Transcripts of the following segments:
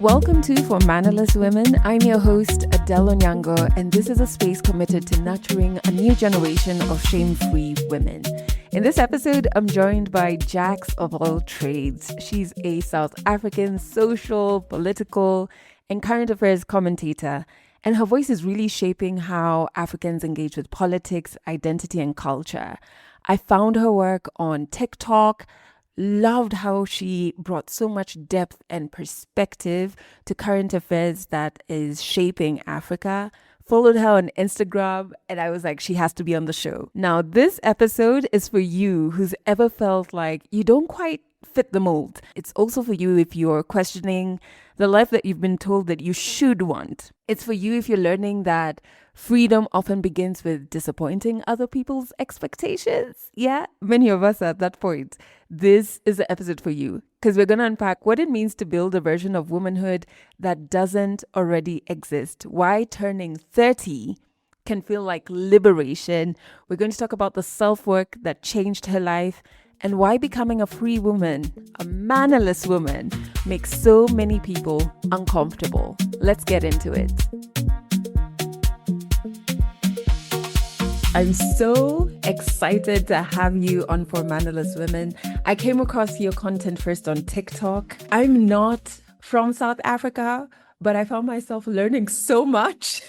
Welcome to For Mannerless Women. I'm your host, Adelle Onyango, and this is a space committed to nurturing a new generation of shame-free women. In this episode, I'm joined by Jaxx Of All Trades. She's a South African social, political, and current affairs commentator, and her voice is really shaping how Africans engage with politics, identity, and culture. I found her work on TikTok, loved how she brought so much depth and perspective to current affairs that is shaping Africa. Followed her on Instagram, and I was like, she has to be on the show. Now, this episode is for you who's ever felt like you don't quite fit the mold. It's also for you if you're questioning the life that you've been told that you should want. It's for you if you're learning that freedom often begins with disappointing other people's expectations. Yeah, many of us are at that point. This is the episode for you because we're going to unpack what it means to build a version of womanhood that doesn't already exist. Why turning 30 can feel like liberation. We're going to talk about the self-work that changed her life and why becoming a free woman, a mannerless woman, makes so many people uncomfortable. Let's get into it. I'm so excited to have you on For Mannerless Women. I came across your content first on TikTok. I'm not from South Africa, but I found myself learning so much.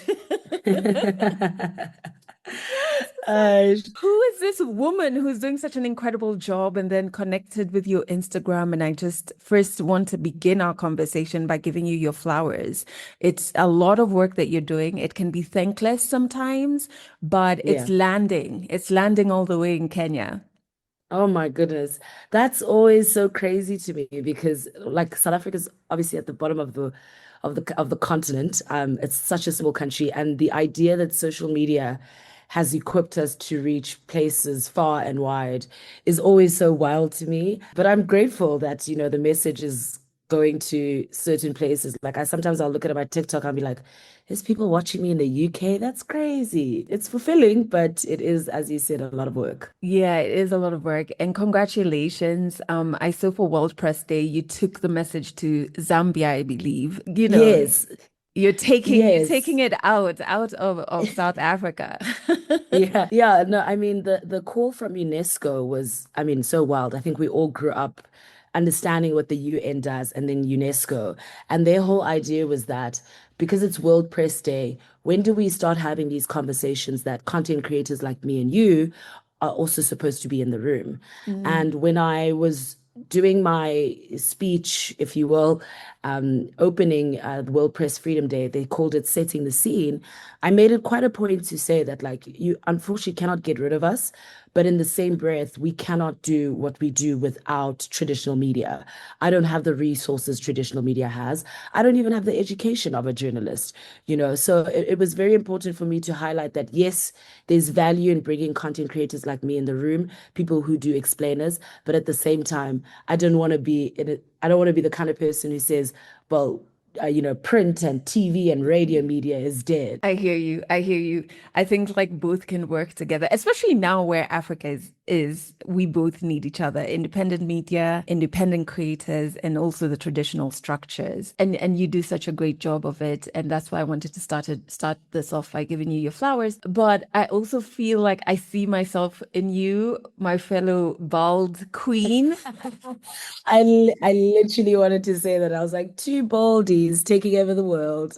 Who is this woman who's doing such an incredible job, and then connected with your Instagram? And I just first want to begin our conversation by giving you your flowers. It's a lot of work that you're doing. It can be thankless sometimes, but it's landing. It's landing all the way in Kenya. Oh my goodness. That's always so crazy to me because like South Africa's obviously at the bottom of the continent. It's such a small country, and the idea that social media has equipped us to reach places far and wide is always so wild to me. But I'm grateful that, the message is going to certain places. Like I'll look at my TikTok and be like, there's people watching me in the UK. That's crazy. It's fulfilling, but it is, as you said, a lot of work. Yeah, it is a lot of work. And congratulations. I saw for World Press Day, you took the message to Zambia, I believe. Yes, You're taking yes. it out of South Africa. Yeah, yeah. No, I mean the call from UNESCO was, so wild. I think we all grew up understanding what the UN does and then UNESCO. And their whole idea was that because it's World Press Day, when do we start having these conversations that content creators like me and you are also supposed to be in the room? Mm. And when I was doing my speech, if you will, opening the World Press Freedom Day, they called it Setting the Scene. I made it quite a point to say that, like, you unfortunately cannot get rid of us, but in the same breath, we cannot do what we do without traditional media. I don't have the resources traditional media has. I don't even have the education of a journalist, So it was very important for me to highlight that, yes, there's value in bringing content creators like me in the room, people who do explainers, but at the same time, I don't want to be the kind of person who says, well, print and TV and radio media is dead. I hear you. I hear you. I think like both can work together, especially now where Africa is we both need each other. Independent media, independent creators, and also the traditional structures. And you do such a great job of it. And that's why I wanted to start this off by giving you your flowers. But I also feel like I see myself in you, my fellow bald queen. I literally wanted to say that. I was like, two baldies taking over the world.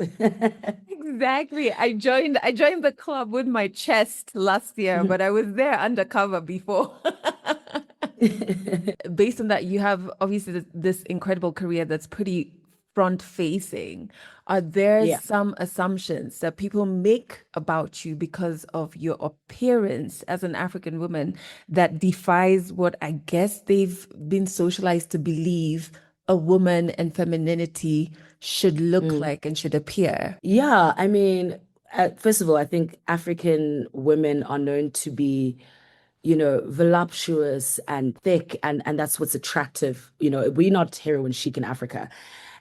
Exactly. I joined the club with my chest last year, but I was there undercover before. Based on that, you have obviously this incredible career that's pretty front facing. Are there Yeah. some assumptions that people make about you because of your appearance as an African woman that defies what I guess they've been socialized to believe a woman and femininity should look Mm. like and should appear? Yeah, first of all, I think African women are known to be, voluptuous and thick, and that's what's attractive. We're not heroin chic in Africa.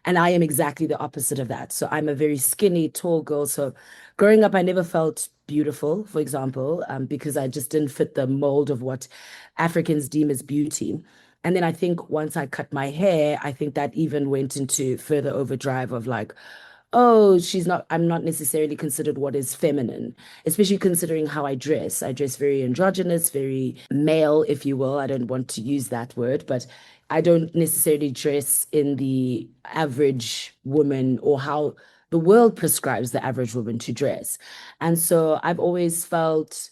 And I am exactly the opposite of that. So I'm a very skinny, tall girl. So growing up, I never felt beautiful, for example, because I just didn't fit the mold of what Africans deem as beauty. And then I think once I cut my hair, I think that even went into further overdrive of like, oh, I'm not necessarily considered what is feminine, especially considering how I dress. I dress very androgynous, very male, if you will. I don't want to use that word, but I don't necessarily dress in the average woman or how the world prescribes the average woman to dress. And so I've always felt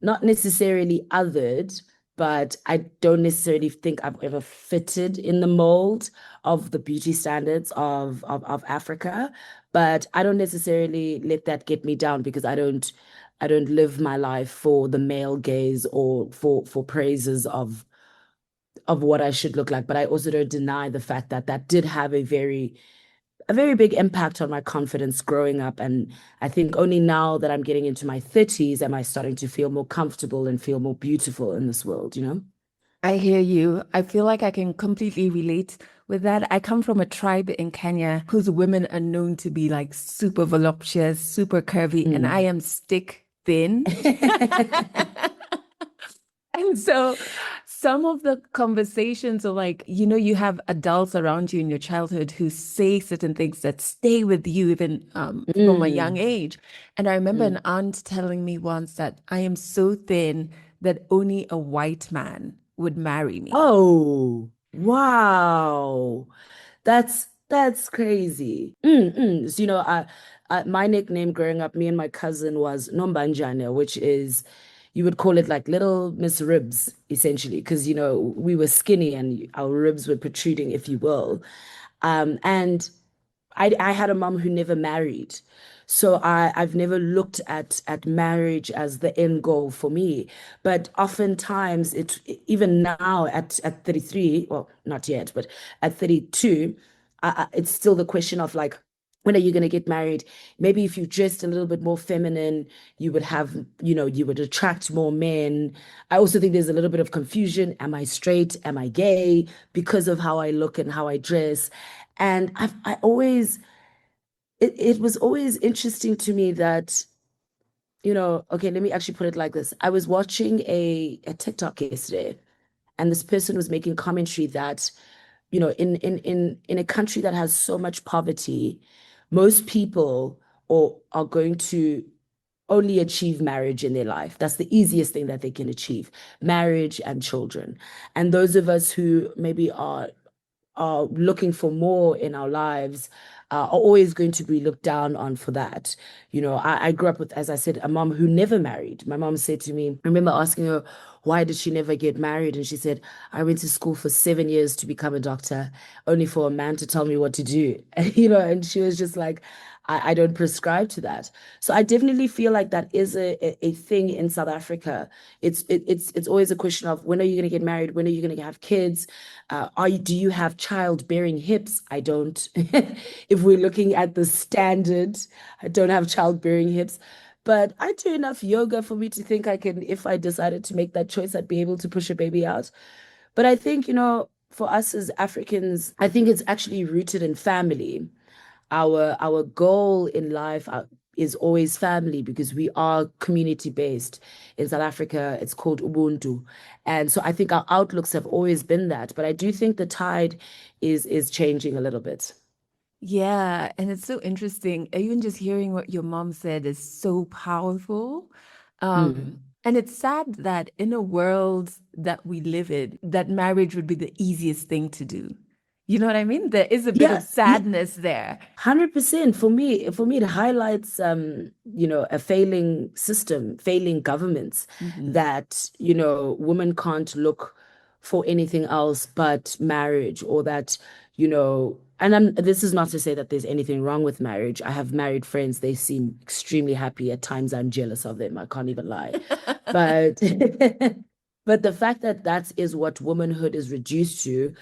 not necessarily othered, but I don't necessarily think I've ever fitted in the mold of the beauty standards of Africa. But I don't necessarily let that get me down because I don't live my life for the male gaze or for praises of what I should look like. But I also don't deny the fact that that did have a very big impact on my confidence growing up. And I think only now that I'm getting into my 30s am I starting to feel more comfortable and feel more beautiful in this world, you know? I hear you. I feel like I can completely relate with that. I come from a tribe in Kenya whose women are known to be like super voluptuous, super curvy, and I Mm. am stick thin. And so some of the conversations are like, you have adults around you in your childhood who say certain things that stay with you even from a young Mm. age. And I remember Mm. an aunt telling me once that I am so thin that only a white man would marry me. Oh, wow. That's crazy. So, my nickname growing up, me and my cousin was Nombanjane, which is you would call it like Little Miss Ribs, essentially, because we were skinny and our ribs were protruding, if you will. And I had a mom who never married. So I've never looked at marriage as the end goal for me. But oftentimes even now at 33, well, not yet, but at 32, it's still the question of like, when are you going to get married? Maybe if you dressed a little bit more feminine, you would you would attract more men. I also think there's a little bit of confusion. Am I straight? Am I gay? Because of how I look and how I dress. And I always, it was always interesting to me that, okay, let me actually put it like this. I was watching a TikTok yesterday, and this person was making commentary that, in a country that has so much poverty, most people are going to only achieve marriage in their life. That's the easiest thing that they can achieve, marriage and children. And those of us who maybe are looking for more in our lives are always going to be looked down on for that. I grew up with, as I said, a mom who never married. My mom said to me, I remember asking her, why did she never get married? And she said, I went to school for 7 years to become a doctor, only for a man to tell me what to do. And she was just like, I don't prescribe to that. So I definitely feel like that is a thing in South Africa. It's always a question of when are you going to get married? When are you going to have kids? Do you have childbearing hips? I don't. If we're looking at the standard, I don't have childbearing hips. But I do enough yoga for me to think I can, if I decided to make that choice, I'd be able to push a baby out. But I think, for us as Africans, I think it's actually rooted in family. Our goal in life is always family because we are community based. In South Africa, it's called Ubuntu. And so I think our outlooks have always been that. But I do think the tide is changing a little bit. Yeah, and it's so interesting. Even just hearing what your mom said is so powerful. Mm. And it's sad that in a world that we live in, that marriage would be the easiest thing to do. You know what I mean? There is a bit of Yeah, yeah, sadness there. 100%. For me, it highlights a failing system, failing governments Mhm. that, women can't look for anything else but marriage or that, and this is not to say that there's anything wrong with marriage. I have married friends, they seem extremely happy. At times I'm jealous of them. I can't even lie. But but the fact that that is what womanhood is reduced to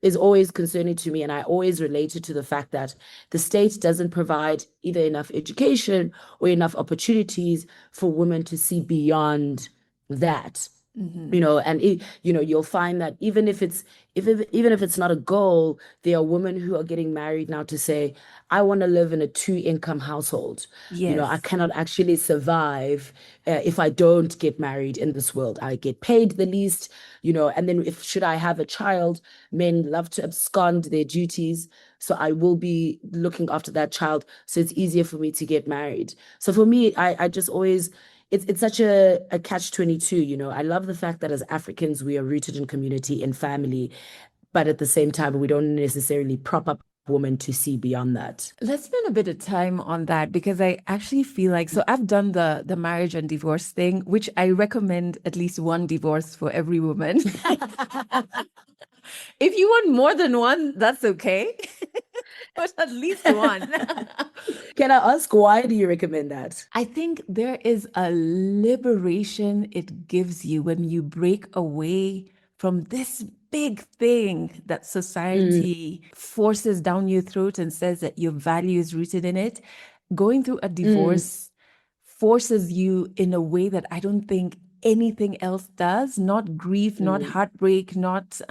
is always concerning to me. And I always related to the fact that the state doesn't provide either enough education or enough opportunities for women to see beyond that. And you'll find that even if it's not a goal, there are women who are getting married now to say, I want to live in a two-income household. I Yes. cannot actually survive if I don't get married in this world. I get paid the least, and then if should I have a child, men love to abscond their duties. So I will be looking after that child. So it's easier for me to get married. So for me, I just always it's such a catch-22. I love the fact that as Africans we are rooted in community and family, but at the same time we don't necessarily prop up women to see beyond that. Let's spend a bit of time on that because I actually feel like so I've done the marriage and divorce thing, which I recommend at least one divorce for every woman. If you want more than one, that's okay. But at least one. Can I ask, why do you recommend that? I think there is a liberation it gives you when you break away from this big thing that Mm, society forces down your throat and says that your value is rooted in it. Going through a mm, divorce forces you in a way that I don't think anything else does, not grief, not mm, heartbreak, not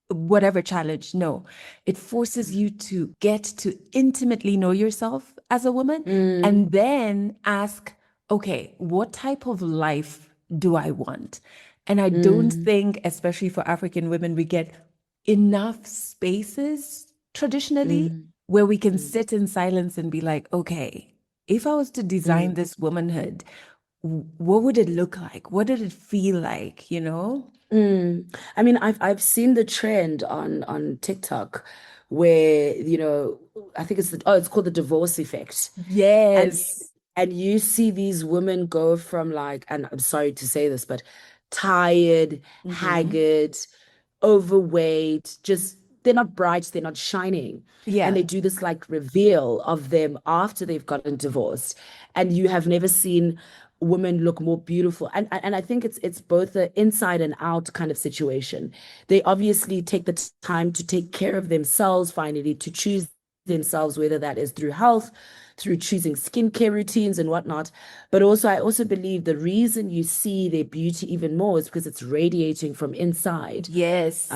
whatever challenge. No, it forces you to get to intimately know yourself as a woman mm, and then ask, okay, what type of life do I want? And I don't mm, think, especially for African women, we get enough spaces traditionally mm, where we can mm, sit in silence and be like, okay, if I was to design mm. this womanhood, what would it look like? What did it feel like, you know? I mean, I've seen the trend on TikTok where, I think it's called the divorce effect. And Yes. and you see these women go from like, and I'm sorry to say this, but tired, Hmm. haggard, overweight, just they're not bright, they're not shining. And Yeah. they do this like reveal of them after they've gotten divorced. And you have never seen women look more beautiful. And I think it's both an inside and out kind of situation. They obviously take the time to take care of themselves finally, to choose themselves, whether that is through health, through choosing skincare routines and whatnot. But also, I also believe the reason you see their beauty even more is because it's radiating from inside. Yes.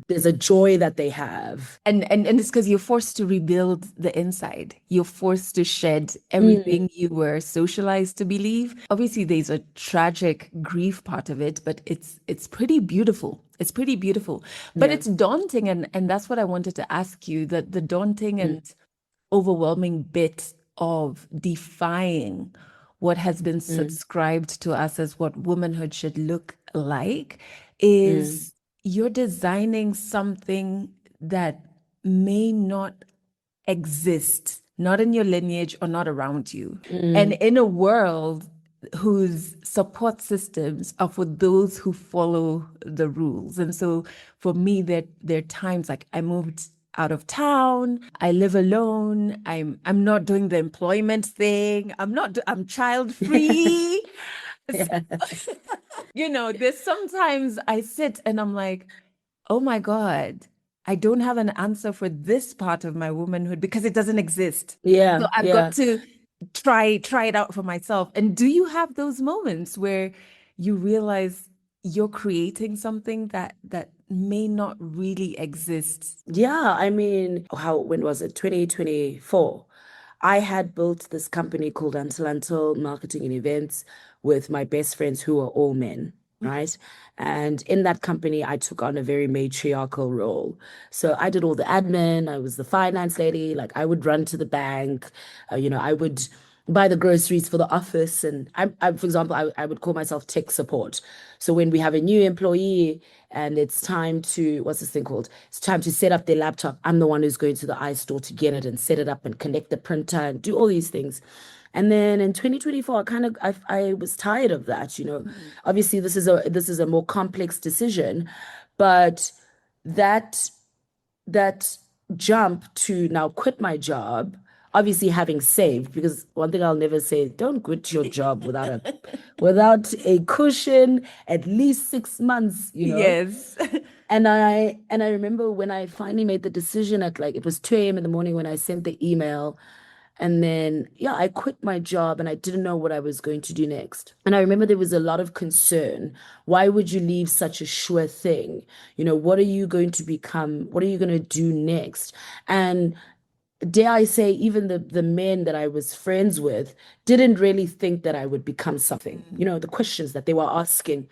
There's a joy that they have. And it's because you're forced to rebuild the inside. You're forced to shed Mm, everything you were socialized to believe. Obviously, there's a tragic grief part of it, but it's pretty beautiful. It's pretty beautiful. But yeah. it's daunting, and that's what I wanted to ask you, that the daunting Mm, and overwhelming bit of defying what has been mm, subscribed to us as what womanhood should look like mm, is you're designing something that may not exist, not in your lineage or not around you. And mm, in a world whose support systems are for those who follow the rules. And so for me, there are times like I moved out of town, I live alone, I'm not doing the employment thing, I'm child free. yeah. There's sometimes I sit and I'm like, oh my God, I don't have an answer for this part of my womanhood because it doesn't exist. So Yeah. I've got Yeah. to try it out for myself. And do you have those moments where you realize you're creating something that may not really exist? Yeah, I mean, when was it? 2024. I had built this company called Until Marketing and Events with my best friends who are all men, right? And in that company, I took on a very matriarchal role. So I did all the admin, I was the finance lady, like I would run to the bank, I would buy the groceries for the office. And for example, I would call myself tech support. So when we have a new employee and it's time to, what's this thing called? It's time to set up their laptop. I'm the one who's going to the iStore to get it and set it up and connect the printer and do all these things. And then in 2024, I was tired of that, Mhm. Obviously, this is a more complex decision, but that that jump to now quit my job, obviously having saved, because one thing I'll never say, don't quit your job without a cushion, at least 6 months. Yes. And I remember when I finally made the decision at like it was 2 a.m. in the morning when I sent the email. And then, yeah, I quit my job and I didn't know what I was going to do next. And I remember there was a lot of concern. Why would you leave such a sure thing? What are you going to become? What are you going to do next? And dare I say, even the men that I was friends with didn't really think that I would become something. The questions that they were asking.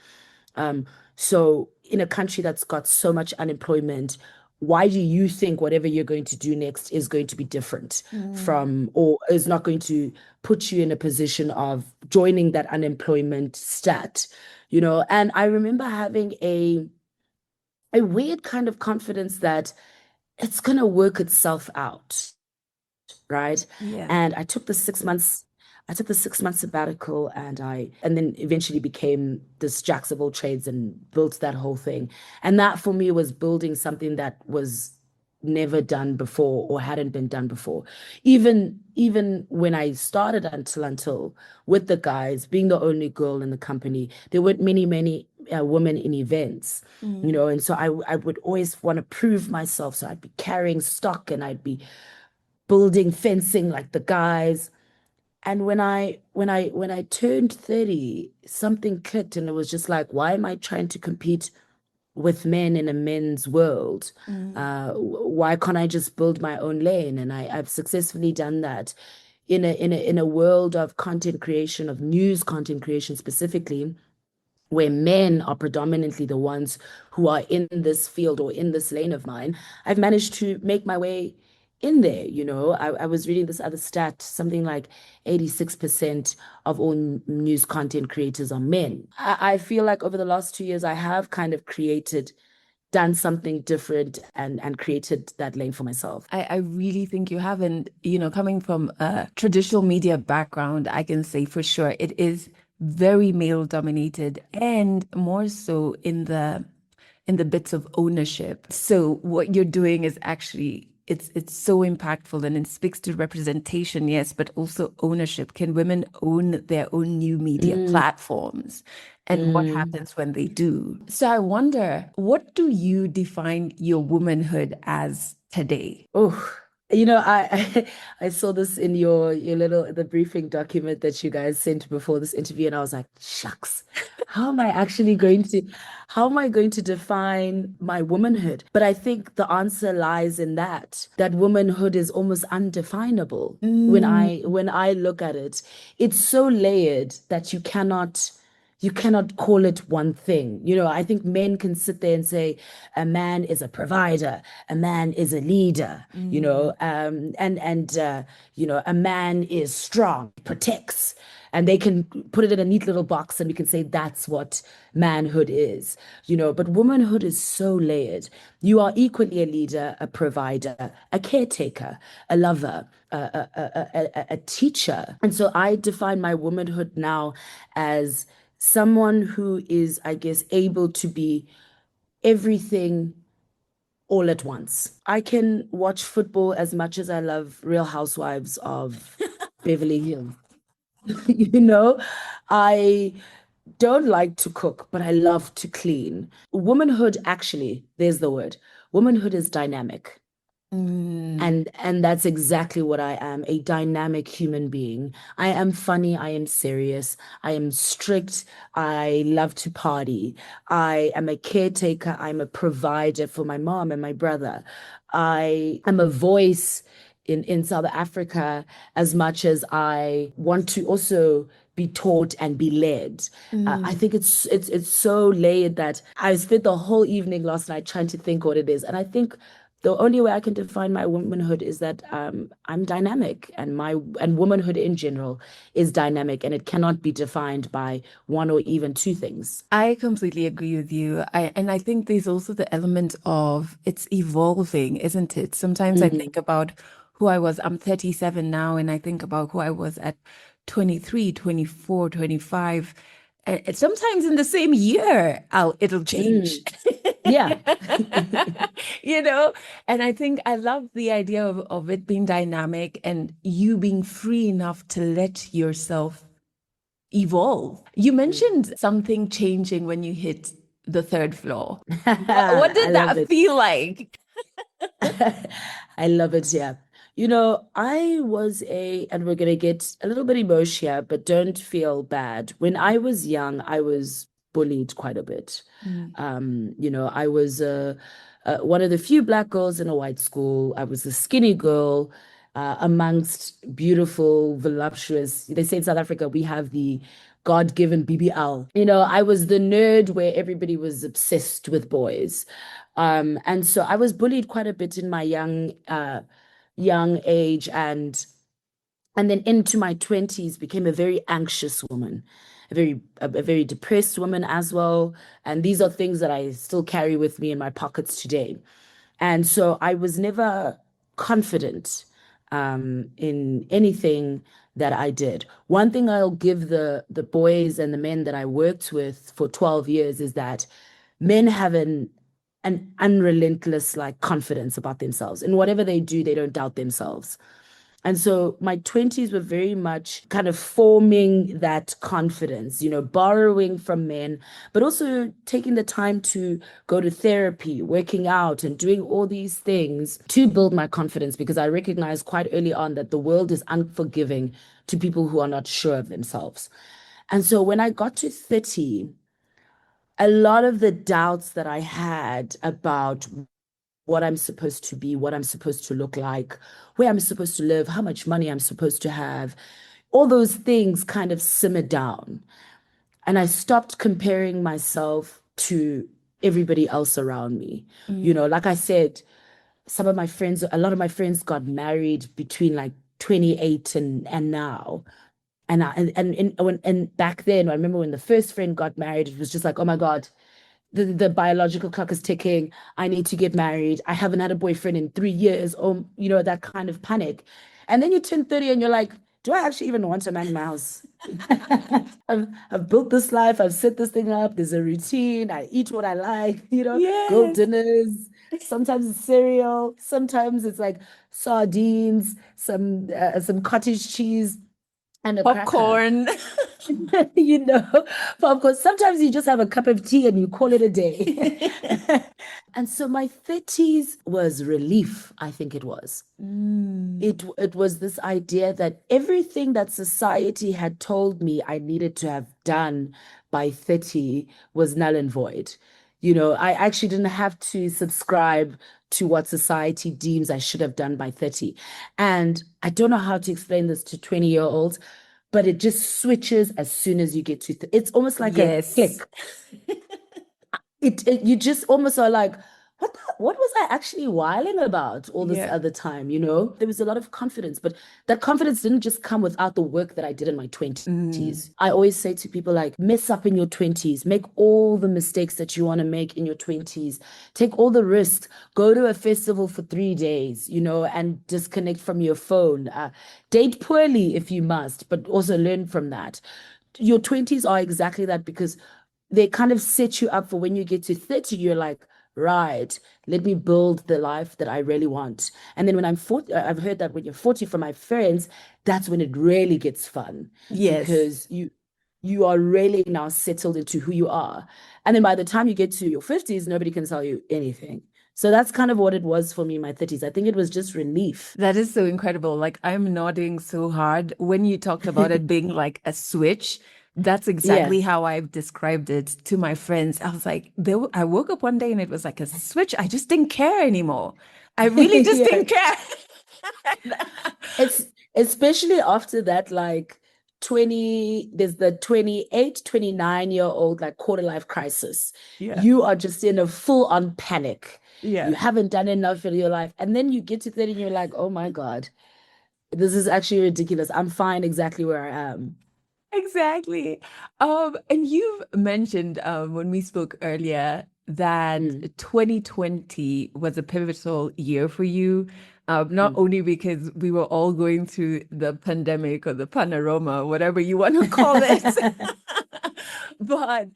Um, so in a country that's got so much unemployment, why do you think whatever you're going to do next is going to be different from, or is not going to put you in a position of joining that unemployment stat? And I remember having a weird kind of confidence that it's gonna work itself out, right? Yeah. And I took the 6 months sabbatical and then eventually became this Jaxx of all trades and built that whole thing. And that for me was building something that was never done before or hadn't been done before. Even when I started until with the guys, being the only girl in the company, there weren't many women in events. And so I would always want to prove myself. So I'd be carrying stock and I'd be building fencing like the guys. And when I turned 30, something clicked and it was just like, why am I trying to compete with men in a men's world? Why can't I just build my own lane? And I've successfully done that in a world of content creation, of news content creation specifically, where men are predominantly the ones who are in this field or in this lane of mine. I've managed to make my way in there. I was reading this other stat, something like 86% of all news content creators are men. I feel like over the last 2 years, I have kind of done something different and created that lane for myself. I really think you have. And, coming from a traditional media background, I can say for sure it is very male dominated and more so in the bits of ownership. So what you're doing is actually it's so impactful and it speaks to representation, yes, but also ownership. Can women own their own new media platforms? And what happens when they do? So I wonder, what do you define your womanhood as today? Oh, I saw this in your the briefing document that you guys sent before this interview, and I was like, shucks, how am I going to define my womanhood? But I think the answer lies in that womanhood is almost undefinable when I look at it. It's so layered that you cannot call it one thing. I think men can sit there and say a man is a provider, a man is a leader, and a man is strong, protects, and they can put it in a neat little box and we can say that's what manhood is. But womanhood is so layered. You are equally a leader, a provider, a caretaker, a lover, a teacher. And so I define my womanhood now as someone who is, I guess, able to be everything all at once. I can watch football as much as I love Real Housewives of Beverly Hills. You know, I don't like to cook, but I love to clean. Womanhood, actually, there's the word. Womanhood is dynamic. And that's exactly what I am, a dynamic human being. I am funny, I am serious, I am strict, I love to party. I am a caretaker, I'm a provider for my mom and my brother. I am a voice in South Africa as much as I want to also be taught and be led. I think it's so layered that I spent the whole evening last night trying to think what it is. And I think the only way I can define my womanhood is that I'm dynamic, and womanhood in general is dynamic, and it cannot be defined by one or even two things. I completely agree with you. And I think there's also the element of it's evolving, isn't it? Sometimes I think about who I was. I'm 37 now, and I think about who I was at 23, 24, 25. And sometimes in the same year, it'll change. Yeah. And I think I love the idea of it being dynamic and you being free enough to let yourself evolve. You mentioned something changing when you hit the third floor. What I did love that it. feel like? I love it. Yeah. I was and we're going to get a little bit emotional here, but don't feel bad. When I was young, I was bullied quite a bit. Mm. I was one of the few black girls in a white school. I was a skinny girl amongst beautiful, voluptuous. They say in South Africa, we have the God-given BBL. I was the nerd where everybody was obsessed with boys. And so I was bullied quite a bit in my young age, and then into my 20s became a very anxious woman, a very depressed woman as well. And these are things that I still carry with me in my pockets today. And so I was never confident in anything that I did. One thing I'll give the boys and the men that I worked with for 12 years is that men have an unrelentless like confidence about themselves. In whatever they do, they don't doubt themselves. And so my 20s were very much kind of forming that confidence, borrowing from men, but also taking the time to go to therapy, working out, and doing all these things to build my confidence because I recognized quite early on that the world is unforgiving to people who are not sure of themselves. And so when I got to 30, a lot of the doubts that I had about what I'm supposed to be, what I'm supposed to look like, where I'm supposed to live, how much money I'm supposed to have, all those things kind of simmered down. And I stopped comparing myself to everybody else around me. Mm. Like I said, a lot of my friends got married between like 28 and now. And back then, I remember when the first friend got married, it was just like, oh my God, the biological clock is ticking. I need to get married. I haven't had a boyfriend in 3 years, or that kind of panic. And then you turn 30 and you're like, do I actually even want a man in my house? I've built this life, I've set this thing up, there's a routine, I eat what I like, go Yes. dinners. Sometimes it's cereal, sometimes it's like sardines, some cottage cheese and a cracker. Popcorn. you know, but of course, sometimes you just have a cup of tea and you call it a day. And so my 30s was relief, I think it was. Mm. It was this idea that everything that society had told me I needed to have done by 30 was null and void. I actually didn't have to subscribe to what society deems I should have done by 30. And I don't know how to explain this to 20-year-olds, but it just switches as soon as you get to it's almost like a Yes. click. You just almost are like, what was I actually whiling about all this Yeah. other time? There was a lot of confidence, but that confidence didn't just come without the work that I did in my 20s. Mm. I always say to people like, mess up in your 20s, make all the mistakes that you want to make in your 20s, take all the risks, go to a festival for 3 days, and disconnect from your phone. Date poorly if you must, but also learn from that. Your 20s are exactly that because they kind of set you up for when you get to 30, you're like, right, let me build the life that I really want. And then when I'm 40, I've heard that when you're 40 from my friends, that's when it really gets fun Yes. because you are really now settled into who you are. And then by the time you get to your 50s, nobody can tell you anything. So that's kind of what it was for me in my 30s. I think it was just relief. That is so incredible. Like I'm nodding so hard when you talked about it being like a switch. That's Yeah. exactly how I've described it to my friends. I was like, I woke up one day and it was like a switch. I just didn't care anymore. I really just Yeah. didn't care. It's especially after that, like there's the 28, 29-year-old like quarter life crisis. Yeah. You are just in a full on panic. Yeah. You haven't done enough in your life. And then you get to 30 and you're like, oh my God, this is actually ridiculous. I'm fine exactly where I am. Exactly. And you've mentioned when we spoke earlier Mm, that 2020 was a pivotal year for you, not mm. only because we were all going through the pandemic or the panorama, whatever you want to call it, but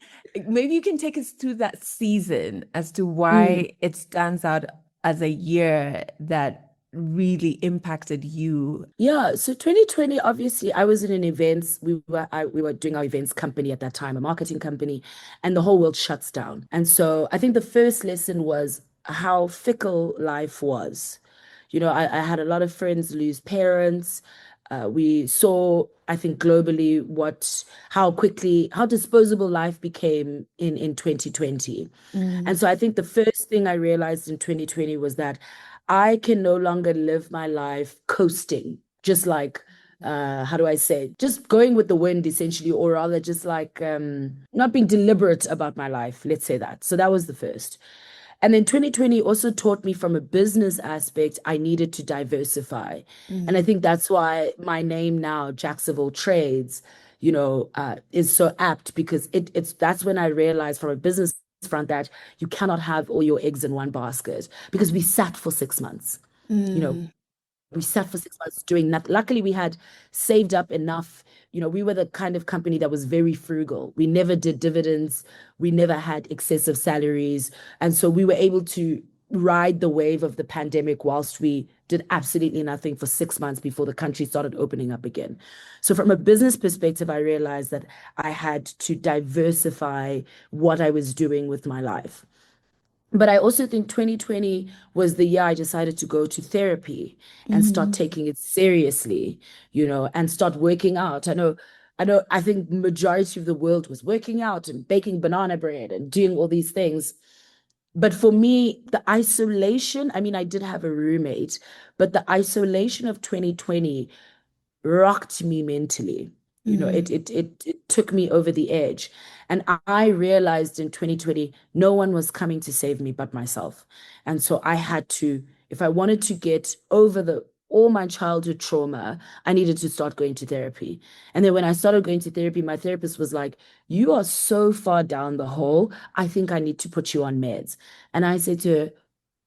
maybe you can take us through that season as to Mm. why it stands out as a year that really impacted you. Yeah, so 2020, obviously, I was in an events. We were doing our events company at that time, a marketing company, and the whole world shuts down. And so I think the first lesson was how fickle life was. I had a lot of friends lose parents. We saw, I think, globally how disposable life became in 2020. Mm, And so I think the first thing I realized in 2020 was that I can no longer live my life coasting, just like, how do I say, just going with the wind, essentially, or rather just like not being deliberate about my life. Let's say that. So that was the first. And then 2020 also taught me from a business aspect, I needed to diversify. And I mm, think that's why my name now, Jaxx of All Trades, is so apt because that's when I realized from a business front that you cannot have all your eggs in one basket because we sat for 6 months. You know, mm. we sat for 6 months doing nothing. Luckily, we had saved up enough. We were the kind of company that was very frugal. We never did dividends. We never had excessive salaries. And so we were able to ride the wave of the pandemic whilst we did absolutely nothing for 6 months before the country started opening up again. So, from a business perspective, I realized that I had to diversify what I was doing with my life. But I also think 2020 was the year I decided to go to therapy and start Mhm. taking it seriously, and start working out. I think majority of the world was working out and baking banana bread and doing all these things. But for me, the isolation, I mean, I did have a roommate, but the isolation of 2020 rocked me mentally. Mm. It took me over the edge. And I realized in 2020, no one was coming to save me but myself. And so I had to, if I wanted to get over the all my childhood trauma, I needed to start going to therapy. And then when I started going to therapy, my therapist was like, "You are so far down the hole. I think I need to put you on meds." And I said to her,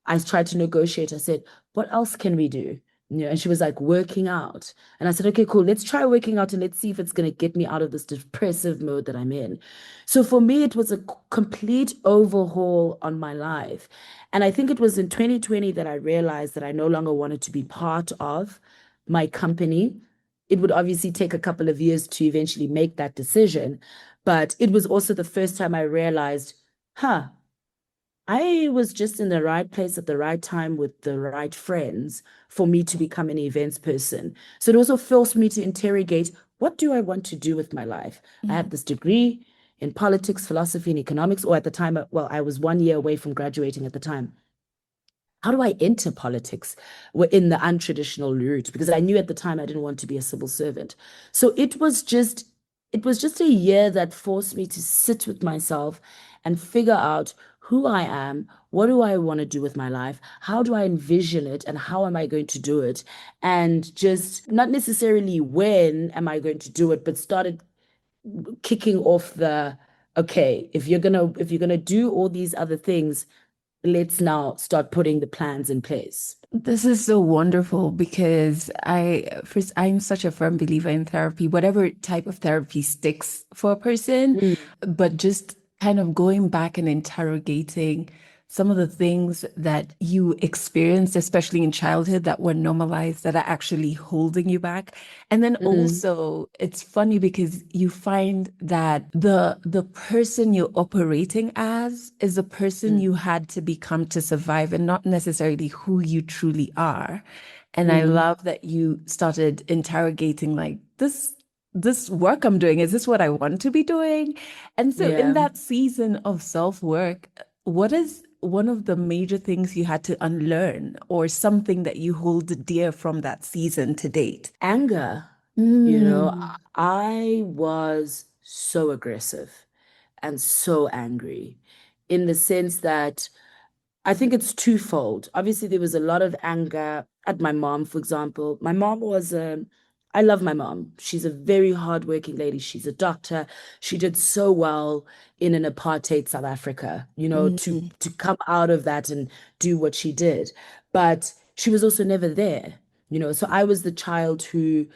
I tried to negotiate. I said, "What else can we do?" And she was like, "Working out." And I said, "Okay, cool. Let's try working out and let's see if it's going to get me out of this depressive mode that I'm in." So for me, it was a complete overhaul on my life. And I think it was in 2020 that I realized that I no longer wanted to be part of my company. It would obviously take a couple of years to eventually make that decision. But it was also the first time I realized, huh, I was just in the right place at the right time with the right friends for me to become an events person. So it also forced me to interrogate, what do I want to do with my life? I Mm. had this degree in politics, philosophy, and economics, or at the time, well, I was 1 year away from graduating at the time. How do I enter politics in the untraditional route? Because I knew at the time I didn't want to be a civil servant. So it was just a year that forced me to sit with myself and figure out who I am, what do I want to do with my life, how do I envision it, and how am I going to do it? And just not necessarily when am I going to do it, but started kicking off the okay, if you're gonna do all these other things, let's now start putting the plans in place. This is so wonderful because I'm such a firm believer in therapy, whatever type of therapy sticks for a person, Mm, but just kind of going back and interrogating some of the things that you experienced, especially in childhood, that were normalized, that are actually holding you back. And then mm, also, it's funny because you find that the person you're operating as is the person mm, you had to become to survive and not necessarily who you truly are. And I mm. love that you started interrogating like this work I'm doing, is this what I want to be doing? And so in Yeah. that season of self-work, what is one of the major things you had to unlearn or something that you hold dear from that season to date? Anger. Mm, I was so aggressive and so angry in the sense that I think it's twofold. Obviously, there was a lot of anger at my mom, for example. My mom was I love my mom. She's a very hardworking lady. She's a doctor. She did so well in an apartheid South Africa, to mm, to come out of that and do what she did. But she was also never there. So I was the child who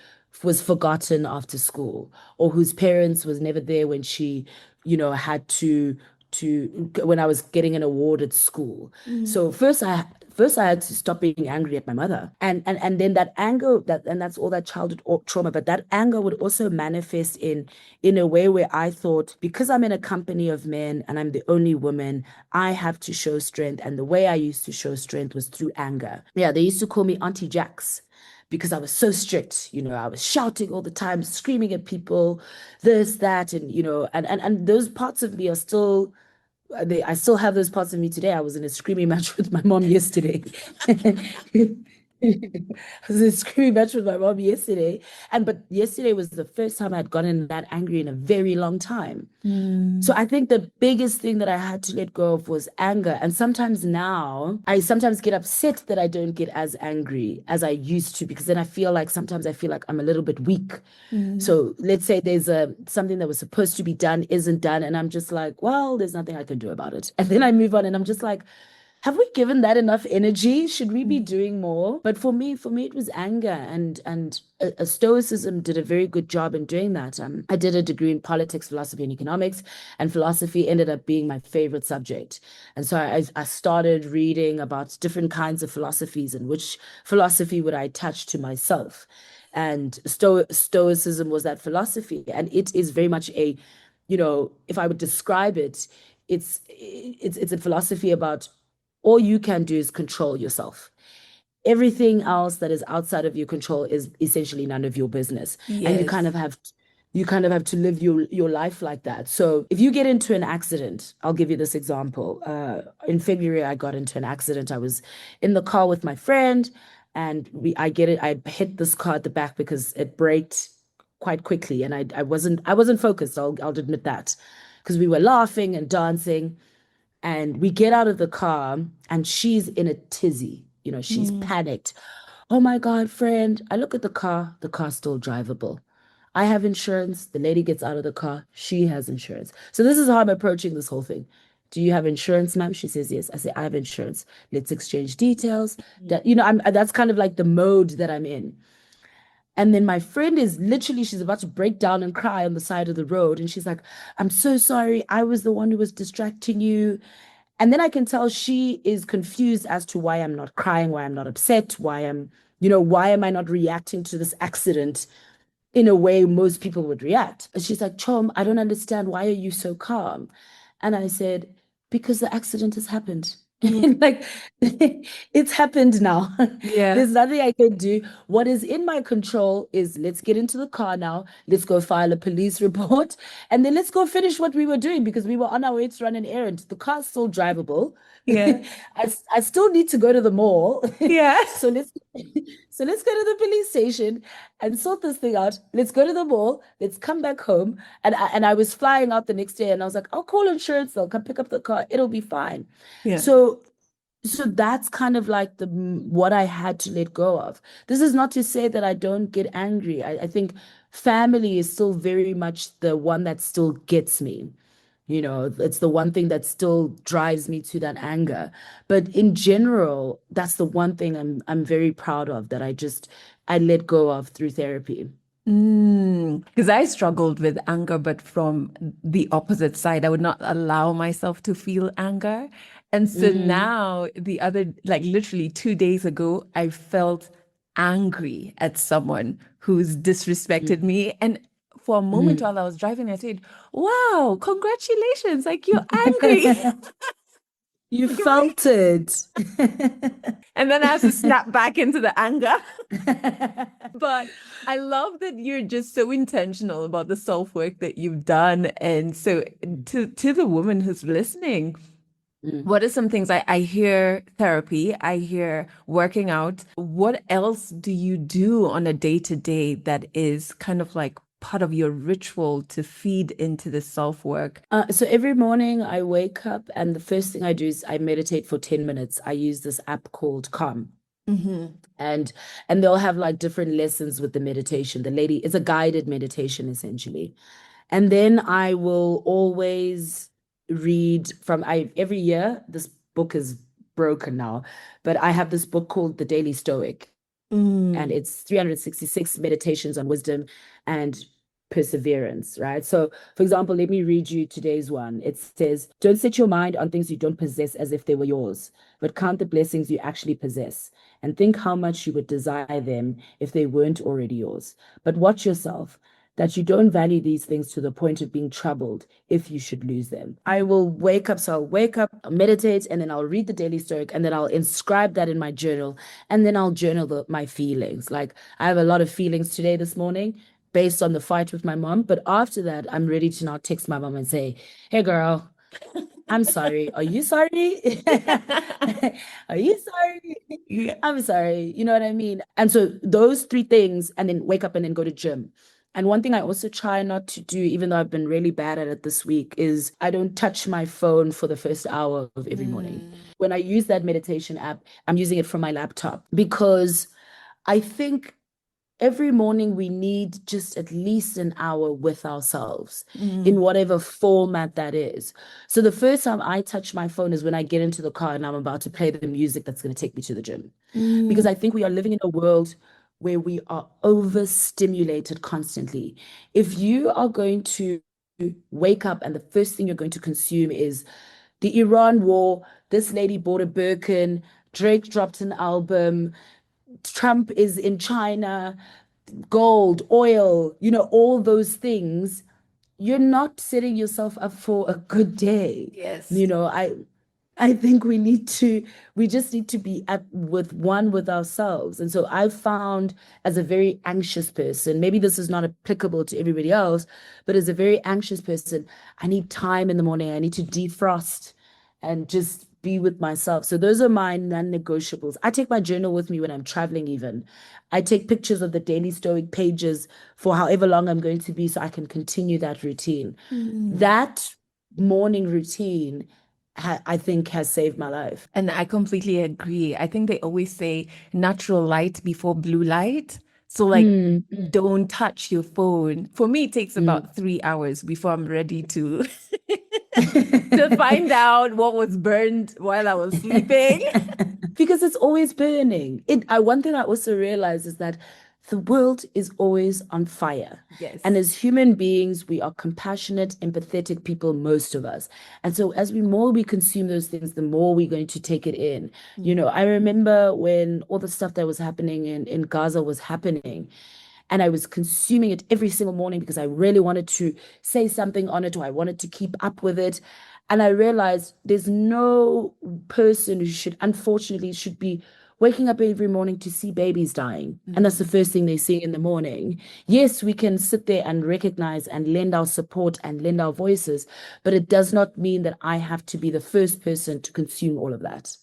was forgotten after school or whose parents was never there when she, had to when I was getting an award at school. mm, So first I had to stop being angry at my mother. And then that anger, that's all that childhood trauma, but that anger would also manifest in a way where I thought, because I'm in a company of men and I'm the only woman, I have to show strength. And the way I used to show strength was through anger. Yeah, they used to call me Auntie Jaxx because I was so strict. I was shouting all the time, screaming at people, this, that, and and those parts of me are still I still have those parts of me today. I was in a screaming match with my mom yesterday. I was in a screaming match with my mom yesterday. But yesterday was the first time I'd gotten that angry in a very long time. So I think the biggest thing that I had to let go of was anger. And sometimes now I sometimes get upset that I don't get as angry as I used to, because then sometimes I feel like I'm a little bit weak. So let's say there's something that was supposed to be done isn't done, and I'm just like, well, there's nothing I can do about it. And then I move on and I'm just like, have we given that enough energy? Should we be doing more? But for me, it was anger, and Stoicism did a very good job in doing that. I did a degree in politics, philosophy, and economics, and philosophy ended up being my favorite subject. And so I started reading about different kinds of philosophies and which philosophy would I attach to myself. And Stoicism was that philosophy, and it is very much if I would describe it, it's a philosophy about all you can do is control yourself. Everything else that is outside of your control is essentially none of your business. And Yes. you kind of have to live your life like that. So if you get into an accident, I'll give you this example. In February, I got into an accident. I was in the car with my friend, and I hit this car at the back because it braked quite quickly, and I wasn't focused. I'll admit that, because we were laughing and dancing. And we get out of the car and she's in a tizzy. She's Mm. panicked. Oh my God, friend. I look at the car's still drivable. I have insurance. The lady gets out of the car. She has insurance. So this is how I'm approaching this whole thing. Do you have insurance, ma'am? She says, yes. I say, I have insurance. Let's exchange details. That's kind of like the mode that I'm in. And then my friend is literally, she's about to break down and cry on the side of the road. And she's like, I'm so sorry. I was the one who was distracting you. And then I can tell she is confused as to why I'm not crying, why I'm not upset, why am I not reacting to this accident in a way most people would react. And she's like, Chom, I don't understand. Why are you so calm? And I said, because the accident has happened. Mm. Like, it's happened now. Yeah. There's nothing I can do. What is in my control is, let's get into the car now. Let's go file a police report. And then let's go finish what we were doing, because we were on our way to run an errand. The car's still drivable. Yeah. I still need to go to the mall. Yeah. So let's go to the police station and sort this thing out. Let's go to the mall. Let's come back home. And I was flying out the next day, and I was like, I'll call insurance. They'll come pick up the car. It'll be fine. Yeah. So that's kind of like what I had to let go of. This is not to say that I don't get angry. I think family is still very much the one that still gets me. It's the one thing that still drives me to that anger. But in general, that's the one thing I'm very proud of, that I let go of through therapy. Because I struggled with anger, but from the opposite side. I would not allow myself to feel anger. And so Mm, now, like literally 2 days ago, I felt angry at someone who's disrespected mm, me. And for a moment mm. while I was driving, I said, wow, congratulations. Like, you're angry. You Right? felt it. And then I have to snap back into the anger. But I love that you're just so intentional about the self-work that you've done. And so to the woman who's listening, Mm. what are some things I hear therapy, I hear working out. What else do you do on a day-to-day that is kind of like part of your ritual to feed into the self-work? So every morning I wake up, and the first thing I do is I meditate for 10 minutes. I use this app called Calm. Mm-hmm. and and they'll have like different lessons with the meditation. The lady, it's a guided meditation essentially. And then I will always read from I every year. This book is broken now, but I have this book called The Daily Stoic, and Mm. it's 366 meditations on wisdom. And perseverance, right? So, for example, let me read you today's one. It says, don't set your mind on things you don't possess as if they were yours, but count the blessings you actually possess and think how much you would desire them if they weren't already yours. But watch yourself, that you don't value these things to the point of being troubled if you should lose them. I will wake up. So I'll wake up, I'll meditate, and then I'll read the daily stoic, and then I'll inscribe that in my journal, and then I'll journal my feelings. Like I have a lot of feelings today, this morning, based on the fight with my mom. But after that, I'm ready to now text my mom and say, hey, girl, I'm sorry. Are you sorry? Are you sorry? Yeah. I'm sorry. You know what I mean? And so those three things, and then wake up and then go to gym. And one thing I also try not to do, even though I've been really bad at it this week, is I don't touch my phone for the first hour of every morning. When I use that meditation app, I'm using it from my laptop because I think every morning we need just at least an hour with ourselves in whatever format that is. So the first time I touch my phone is when I get into the car and I'm about to play the music that's going to take me to the gym. Because I think we are living in a world where we are overstimulated constantly. If you are going to wake up and the first thing you're going to consume is the Iran war, this lady bought a Birkin, Drake dropped an album, Trump is in China, gold, oil, all those things, you're not setting yourself up for a good day. Yes. I think we just need to be with ourselves. And so I've found, as a very anxious person, maybe this is not applicable to everybody else, but as a very anxious person, I need time in the morning. I need to defrost and just be with myself. So those are my non-negotiables. I take my journal with me when I'm traveling even. I take pictures of the daily stoic pages for however long I'm going to be so I can continue that routine. That morning routine, I think, has saved my life. And I completely agree. I think they always say natural light before blue light. So like, don't touch your phone. For me, it takes about 3 hours before I'm ready to to find out what was burned while I was sleeping. Because it's always burning. One thing I also realize is that the world is always on fire. Yes. And as human beings, we are compassionate, empathetic people, most of us. And so as more we consume those things, the more we're going to take it in. I remember when all the stuff that was happening in Gaza was happening, and I was consuming it every single morning because I really wanted to say something on it, or I wanted to keep up with it. And I realized there's no person who unfortunately should be waking up every morning to see babies dying. And that's the first thing they see in the morning. Yes, we can sit there and recognize and lend our support and lend our voices, but it does not mean that I have to be the first person to consume all of that.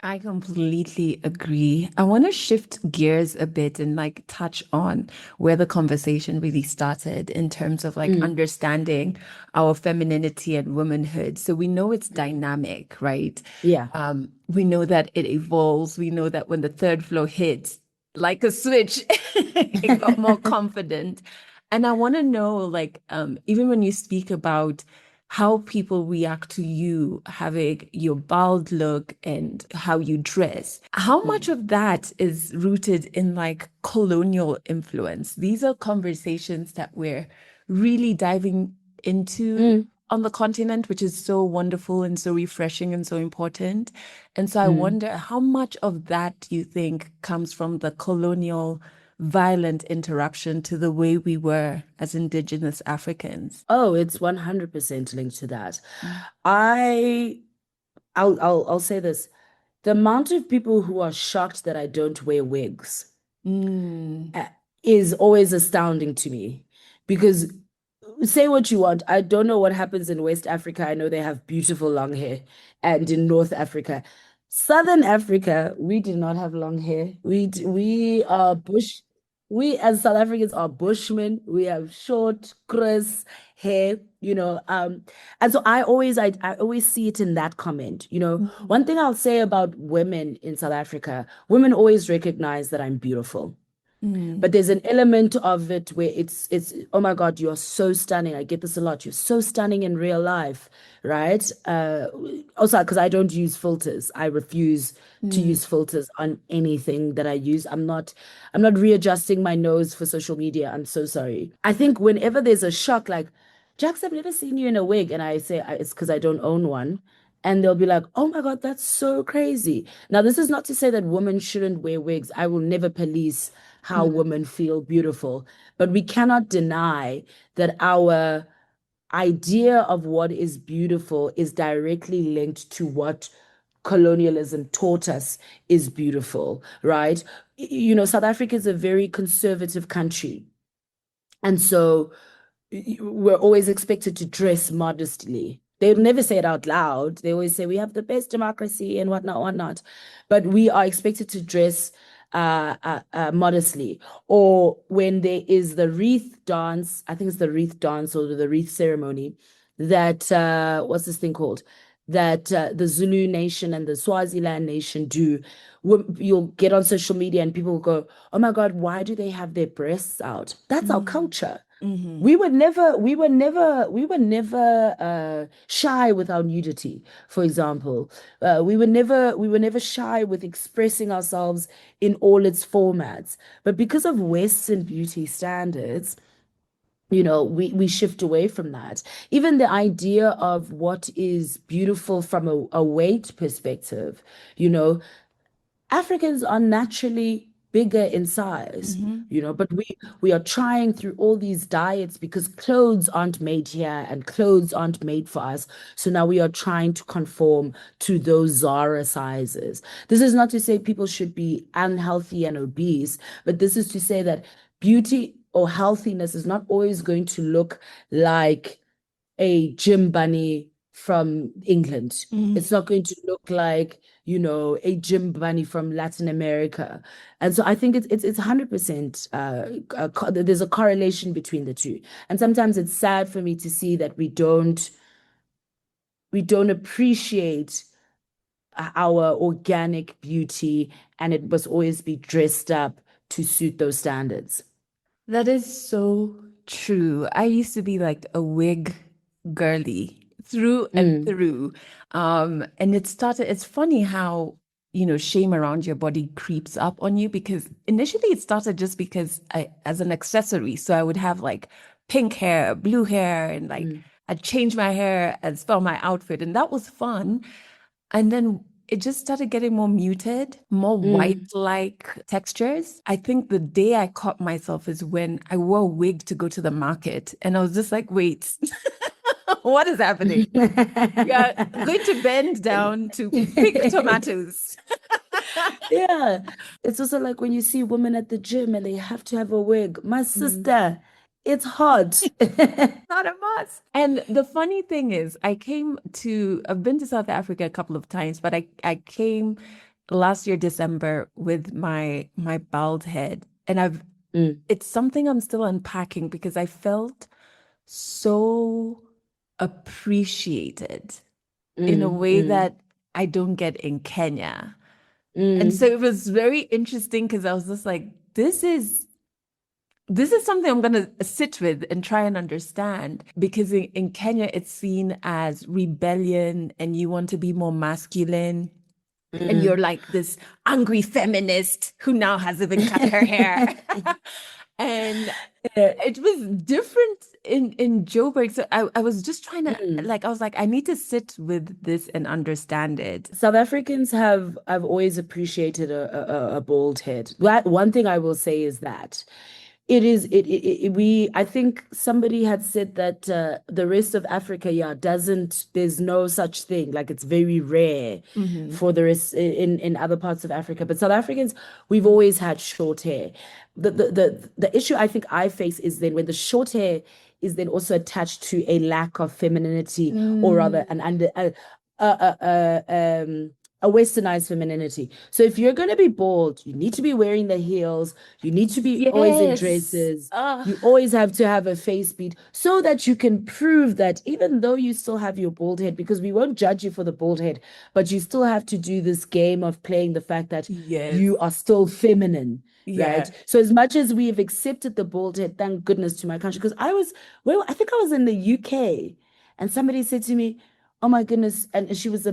I completely agree. I want to shift gears a bit and like touch on where the conversation really started in terms of like understanding our femininity and womanhood. So we know it's dynamic, right? Yeah. We know that it evolves. We know that when the third floor hits, like a switch, it got more confident. And I want to know, like, even when you speak about how people react to you having your bald look and how you dress, how much of that is rooted in like colonial influence? These are conversations that we're really diving into on the continent, which is so wonderful and so refreshing and so important. And so I wonder how much of that do you think comes from the colonial violent interruption to the way we were as Indigenous Africans? Oh, it's 100% linked to that. I'll say this. The amount of people who are shocked that I don't wear wigs is always astounding to me, because say what you want, I don't know what happens in West Africa. I know they have beautiful long hair, and in North Africa. Southern Africa, we do not have long hair. We are bush. We as South Africans are bushmen. We have short, crisp hair, and so I always see it in that comment. One thing I'll say about women in South Africa, women always recognize that I'm beautiful. Mm. But there's an element of it where it's oh my God, you're so stunning. I get this a lot. You're so stunning in real life, right? Also, because I don't use filters. I refuse to Mm. use filters on anything that I use. I'm not readjusting my nose for social media. I'm so sorry. I think whenever there's a shock, like, Jax, I've never seen you in a wig, and I say it's because I don't own one. And they'll be like, oh my God, that's so crazy. Now, this is not to say that women shouldn't wear wigs. I will never police how Mm. women feel beautiful. But we cannot deny that our idea of what is beautiful is directly linked to what colonialism taught us is beautiful, right? South Africa is a very conservative country. And so we're always expected to dress modestly. They never say it out loud. They always say we have the best democracy and whatnot, whatnot. But we are expected to dress modestly. Or when there is the wreath dance, I think it's the wreath dance or the wreath ceremony, that what's this thing called? That the Zulu nation and the Swaziland nation do. You'll get on social media and people will go, "Oh my God, why do they have their breasts out?" That's our Mm. culture. Mhm. We were never shy with our nudity, for example. We were never shy with expressing ourselves in all its formats. But because of Western beauty standards, we shift away from that. Even the idea of what is beautiful from a weight perspective, you know, Africans are naturally bigger in size, Mhm. but we are trying through all these diets because clothes aren't made here and clothes aren't made for us. So now we are trying to conform to those Zara sizes. This is not to say people should be unhealthy and obese, but this is to say that beauty or healthiness is not always going to look like a gym bunny from England. Mhm. It's not going to look like, a gym bunny from Latin America. And so I think it's 100% there's a correlation between the two. And sometimes it's sad for me to see that we don't appreciate our organic beauty, and it must always be dressed up to suit those standards. That is so true. I used to be like a wig girly through and Mm, through. And it's funny how, shame around your body creeps up on you because initially it started just because as an accessory. So I would have like pink hair, blue hair, and like mm, I'd change my hair as for my outfit. And that was fun. And then it just started getting more muted, more mm. white-like textures. I think the day I caught myself is when I wore a wig to go to the market. And I was just like, wait, what is happening? Yeah, I'm going to bend down to pick tomatoes. Yeah, it's also like when you see women at the gym and they have to have a wig. My Mm. sister, it's hot. Not a must. And the funny thing is, I've been to South Africa a couple of times, but I came last year, December, with my bald head. And Mm, it's something I'm still unpacking because I felt so appreciated in a mm, way mm, that I don't get in Kenya. And so mm, it was very interesting because I was just like, this is something I'm going to sit with and try and understand because in Kenya, it's seen as rebellion and you want to be more masculine. And you're mm. like this angry feminist who now has even cut her hair. And Yeah, it was different in Joburg. So I was just trying to mm. like, I was like, I need to sit with this and understand it. South Africans have always appreciated a bald head. One thing I will say is that it is we I think somebody had said that the rest of Africa, yeah, doesn't there's no such thing. Like it's very rare Hmm. for the rest in other parts of Africa. But South Africans, we've always had short hair. The issue I think I face is then when the short hair is then also attached to a lack of femininity, or rather an under uh, uh, uh, um a westernized femininity. So if you're going to be bold, you need to be wearing the heels, you need to be always in Yes. dresses, you always have to have a face beat so that you can prove that even though you still have your bald head, because we won't judge you for the bald head, but you still have to do this game of playing the fact that Yes. you are still feminine. Yeah. Right. So as much as we have accepted the bald head, thank goodness to my country, because I think I was in the UK and somebody said to me, oh my goodness. And she was a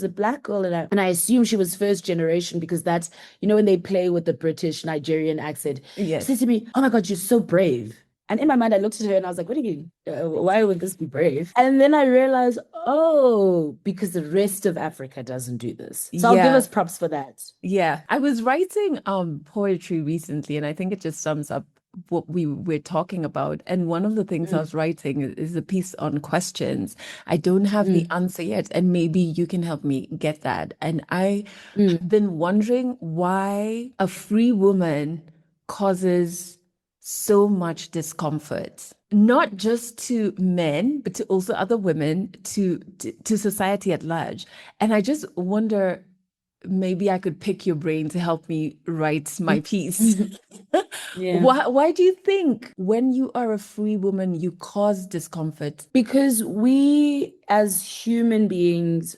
black girl, and I assume she was first generation because that's, when they play with the British Nigerian accent. She Yes. said to me, oh my God, you're so brave. And in my mind, I looked at her and I was like, what do you mean? Why would this be brave? And then I realized, oh, because the rest of Africa doesn't do this. So I'll give Yeah. us props for that. Yeah. I was writing poetry recently, and I think it just sums up what we were talking about. And one of the things I Mm, was writing is a piece on questions. I don't have the mm, answer yet, and maybe you can help me get that. And I mm. have been wondering why a free woman causes so much discomfort, not just to men, but to also other women, to society at large. And I just wonder, maybe I could pick your brain to help me write my piece. Yeah. Why do you think when you are a free woman, you cause discomfort? Because we as human beings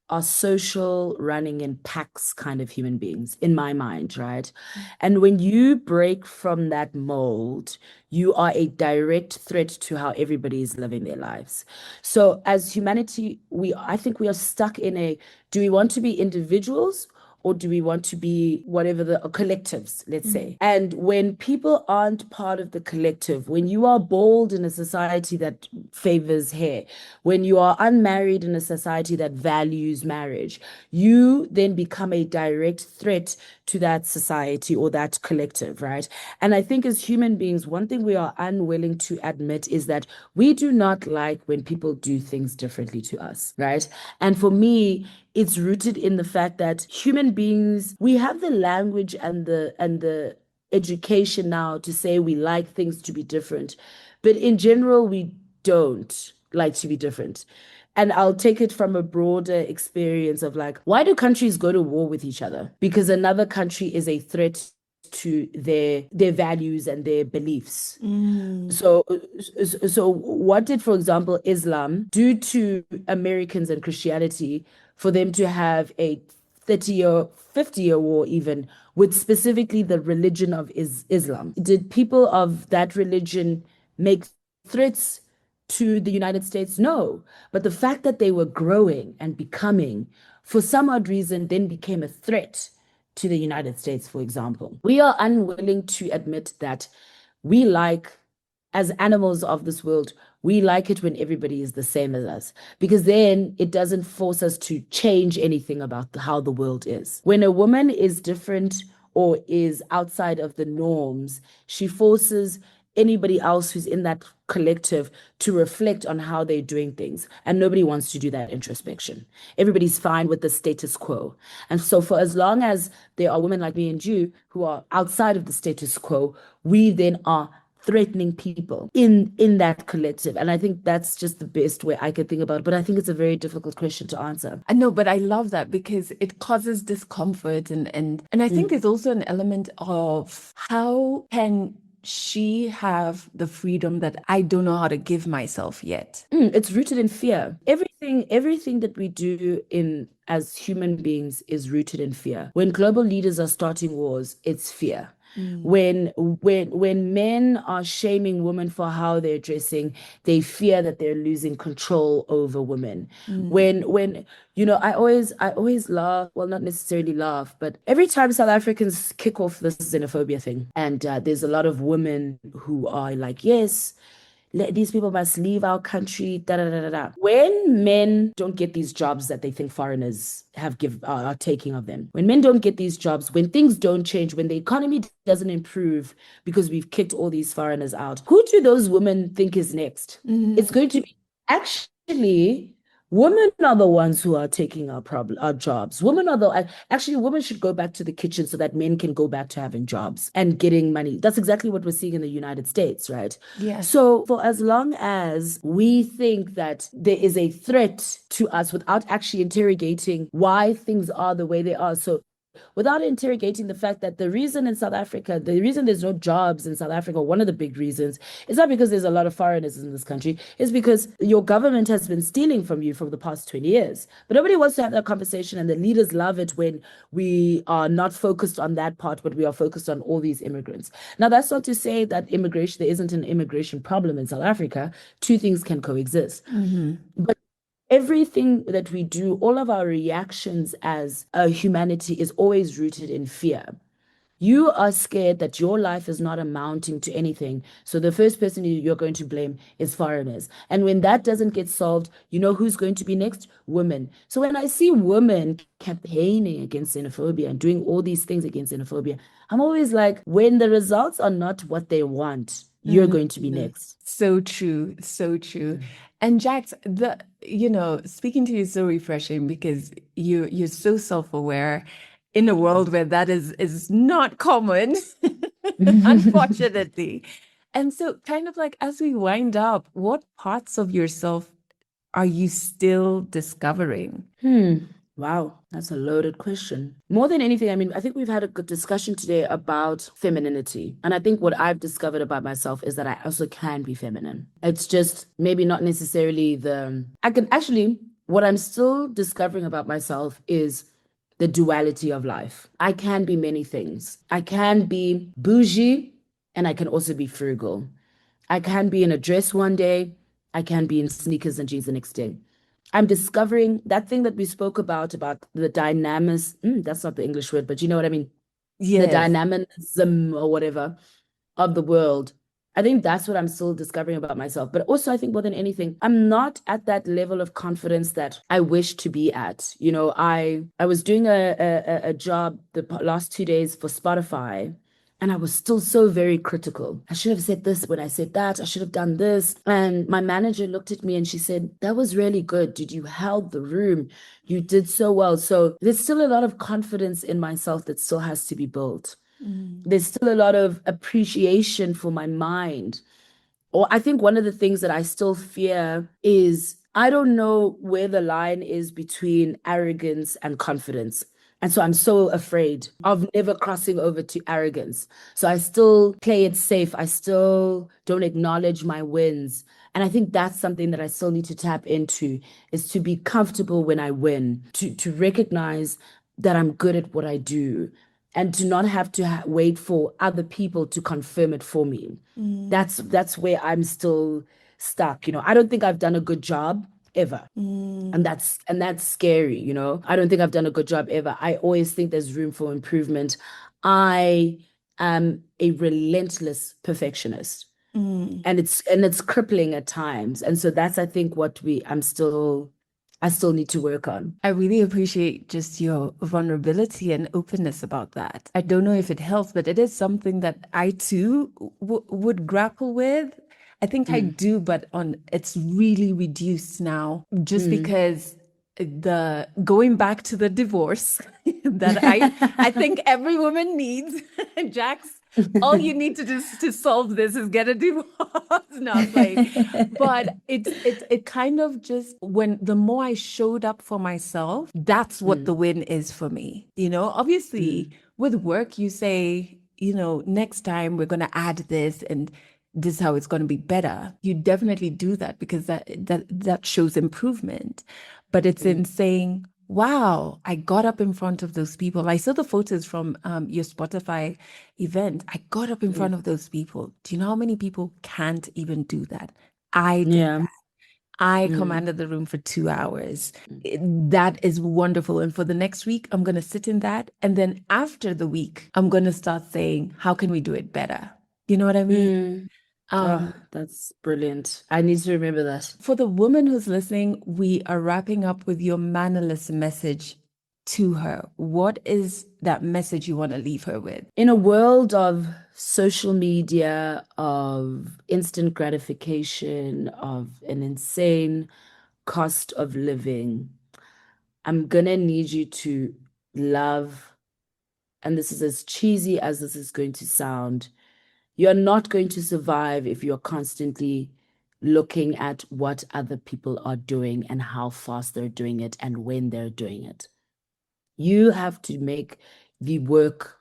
are social, running in packs kind of human beings, in my mind, right? And when you break from that mold, you are a direct threat to how everybody is living their lives. So as humanity, I think we are stuck in do we want to be individuals? Or do we want to be whatever the collectives, let's say? And when people aren't part of the collective, when you are bold in a society that favors hair, when you are unmarried in a society that values marriage, you then become a direct threat to that society or that collective, right? And I think as human beings, one thing we are unwilling to admit is that we do not like when people do things differently to us, right? And for me, it's rooted in the fact that human beings, we have the language and the education now to say we like things to be different, but in general, we don't like to be different. And I'll take it from a broader experience of like, why do countries go to war with each other? Because another country is a threat to their values and their beliefs. So, so what did, for example, Islam do to Americans and Christianity for them to have a 30-year, 50-year war even with specifically the religion of Islam? Did people of that religion make threats to the United States? No. But the fact that they were growing and becoming, for some odd reason, then became a threat to the United States, for example. We are unwilling to admit that we like, as animals of this world, we like it when everybody is the same as us because then it doesn't force us to change anything about how the world is. When a woman is different or is outside of the norms, she forces anybody else who's in that collective to reflect on how they're doing things. And nobody wants to do that introspection. Everybody's fine with the status quo. And so for as long as there are women like me and you who are outside of the status quo, we then are threatening people in that collective. And I think that's just the best way I could think about it. But I think it's a very difficult question to answer. I know, but I love that because it causes discomfort, and I think Mm. there's also an element of how can she have the freedom that I don't know how to give myself yet. It's rooted in fear. Everything that we do in as human beings is rooted in fear. When global leaders are starting wars, it's fear. When men are shaming women for how they're dressing, they fear that they're losing control over women. When I always laugh, well, not necessarily laugh, but every time South Africans kick off this xenophobia thing, and there's a lot of women who are like, yes, these people must leave our country, da da da da da. When men don't get these jobs that they think foreigners are taking of them, when men don't get these jobs, when things don't change, when the economy doesn't improve because we've kicked all these foreigners out, who do those women think is next? It's going to be actually Women are the ones who are taking our jobs. Women are actually women should go back to the kitchen so that men can go back to having jobs and getting money. That's exactly what we're seeing in the United States, right? Yes. So for as long as we think that there is a threat to us without actually interrogating why things are the way they are. So without interrogating the fact that the reason in South Africa, the reason there's no jobs in South Africa, one of the big reasons, is not because there's a lot of foreigners in this country, it's because your government has been stealing from you for the past 20 years. But nobody wants to have that conversation, and the leaders love it when we are not focused on that part, but we are focused on all these immigrants. Now, that's not to say that there isn't an immigration problem in South Africa. Two things can coexist. But everything that we do, all of our reactions as a humanity is always rooted in fear. You are scared that your life is not amounting to anything. So the first person you're going to blame is foreigners. And when that doesn't get solved, you know who's going to be next? Women. So when I see women campaigning against xenophobia and doing all these things against xenophobia, I'm always like, when the results are not what they want, you're going to be next. So true, so true. And Jax, speaking to you is so refreshing because you're so self-aware in a world where that is not common, unfortunately. And so kind of like as we wind up, what parts of yourself are you still discovering? Wow, that's a loaded question. More than anything, I mean, I think we've had a good discussion today about femininity. And I think what I've discovered about myself is that I also can be feminine. It's just maybe not necessarily what I'm still discovering about myself is the duality of life. I can be many things. I can be bougie and I can also be frugal. I can be in a dress one day. I can be in sneakers and jeans the next day. I'm discovering that thing that we spoke about the dynamics. That's not the English word, but you know what I mean? The Yes. dynamism or whatever of the world. I think that's what I'm still discovering about myself. But also, I think more than anything, I'm not at that level of confidence that I wish to be at. You know, I was doing a job the last 2 days for Spotify. And I was still so very critical. I should have said this when I said that. I should have done this. And my manager looked at me and she said, that was really good. Did you held the room? You did so well. So there's still a lot of confidence in myself that still has to be built. There's still a lot of appreciation for my mind. Or I think one of the things that I still fear is I don't know where the line is between arrogance and confidence. And so I'm so afraid of never crossing over to arrogance. So I still play it safe. I still don't acknowledge my wins. And I think that's something that I still need to tap into is to be comfortable when I win, to recognize that I'm good at what I do and to not have to wait for other people to confirm it for me. That's where I'm still stuck. You know, I don't think I've done a good job ever. And that's scary, you know. I don't think I've done a good job ever. I always think there's room for improvement. I am a relentless perfectionist. And it's crippling at times. And so that's I think I still need to work on. I really appreciate just your vulnerability and openness about that. I don't know if it helps, but it is something that I too would grapple with. I think I do, but it's really reduced now just because the going back to the divorce that I think every woman needs, Jax. All you need to do to solve this is get a divorce. No, I'm playing. But it kind of just when the more I showed up for myself, that's what the win is for me. You know, obviously with work, you say, you know, next time we're gonna add this and this is how it's going to be better. You definitely do that because that shows improvement. But it's in saying, wow, I got up in front of those people. I saw the photos from your Spotify event. I got up in front of those people. Do you know how many people can't even do that? I did Yeah. that. I commanded the room for 2 hours. That is wonderful. And for the next week, I'm going to sit in that. And then after the week, I'm going to start saying, how can we do it better? You know what I mean? Oh, that's brilliant. I need to remember that. For the woman who's listening, we are wrapping up with your mannerless message to her. What is that message you want to leave her with? In a world of social media, of instant gratification, of an insane cost of living, I'm gonna need you to love, and this is as cheesy as this is going to sound, you're not going to survive if you're constantly looking at what other people are doing and how fast they're doing it and when they're doing it. You have to make the work,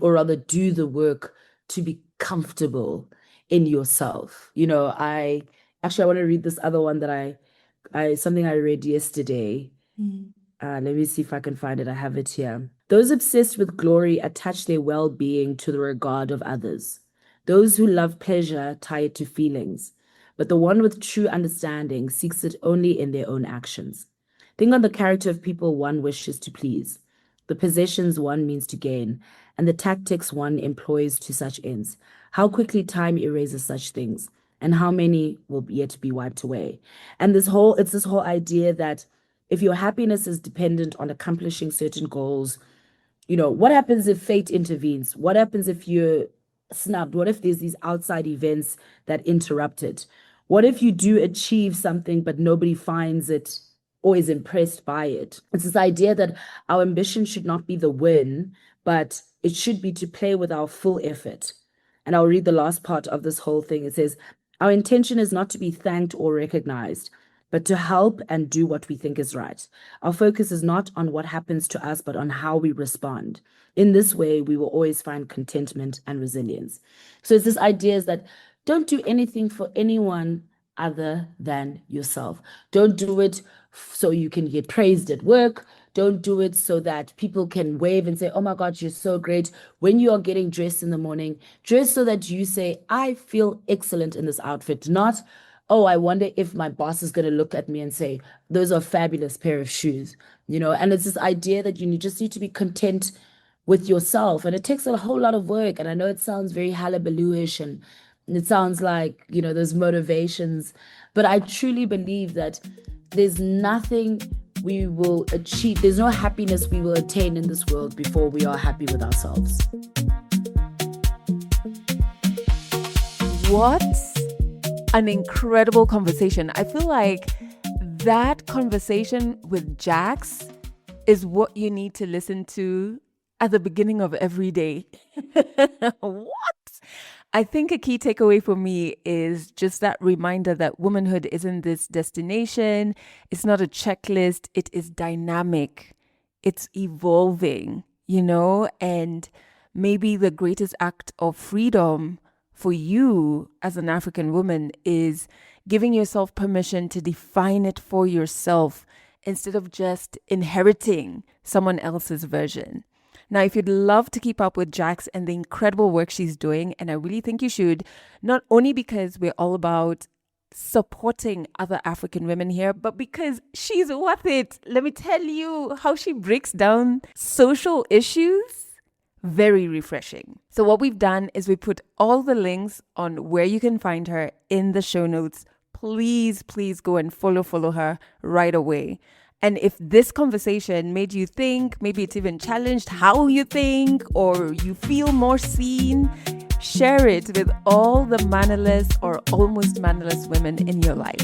or rather do the work to be comfortable in yourself. I want to read this other one that something I read yesterday. Let me see if I can find it. I have it here. Those obsessed with glory attach their well-being to the regard of others. Those who love pleasure tie it to feelings, but the one with true understanding seeks it only in their own actions. Think on the character of people one wishes to please, the possessions one means to gain, and the tactics one employs to such ends. How quickly time erases such things, and how many will yet be wiped away. And it's this whole idea that if your happiness is dependent on accomplishing certain goals, what happens if fate intervenes? What happens if you're snubbed? What if there's these outside events that interrupt it? What if you do achieve something, but nobody finds it or is impressed by it? It's this idea that our ambition should not be the win, but it should be to play with our full effort. And I'll read the last part of this whole thing. It says, our intention is not to be thanked or recognized, but to help and do what we think is right. Our focus is not on what happens to us, but on how we respond. In this way, we will always find contentment and resilience. So it's this idea is that don't do anything for anyone other than yourself. Don't do it so you can get praised at work. Don't do it so that people can wave and say, oh my God, you're so great. When you are getting dressed in the morning, dress so that you say, I feel excellent in this outfit, not, oh, I wonder if my boss is going to look at me and say, those are a fabulous pair of shoes, and it's this idea that you just need to be content with yourself. And it takes a whole lot of work. And I know it sounds very hullabaloo-ish and it sounds like, those motivations, but I truly believe that there's nothing we will achieve. There's no happiness we will attain in this world before we are happy with ourselves. What an incredible conversation. I feel like that conversation with Jaxx is what you need to listen to at the beginning of every day. What? I think a key takeaway for me is just that reminder that womanhood isn't this destination. It's not a checklist. It is dynamic. It's evolving, and maybe the greatest act of freedom for you as an African woman is giving yourself permission to define it for yourself instead of just inheriting someone else's version. Now, if you'd love to keep up with Jaxx and the incredible work she's doing, and I really think you should, not only because we're all about supporting other African women here, but because she's worth it. Let me tell you how she breaks down social issues. Very refreshing. So what we've done is we put all the links on where you can find her in the show notes. Please go and follow her right away. And if this conversation made you think, maybe it's even challenged how you think, or you feel more seen, share it with all the mannerless or almost mannerless women in your life.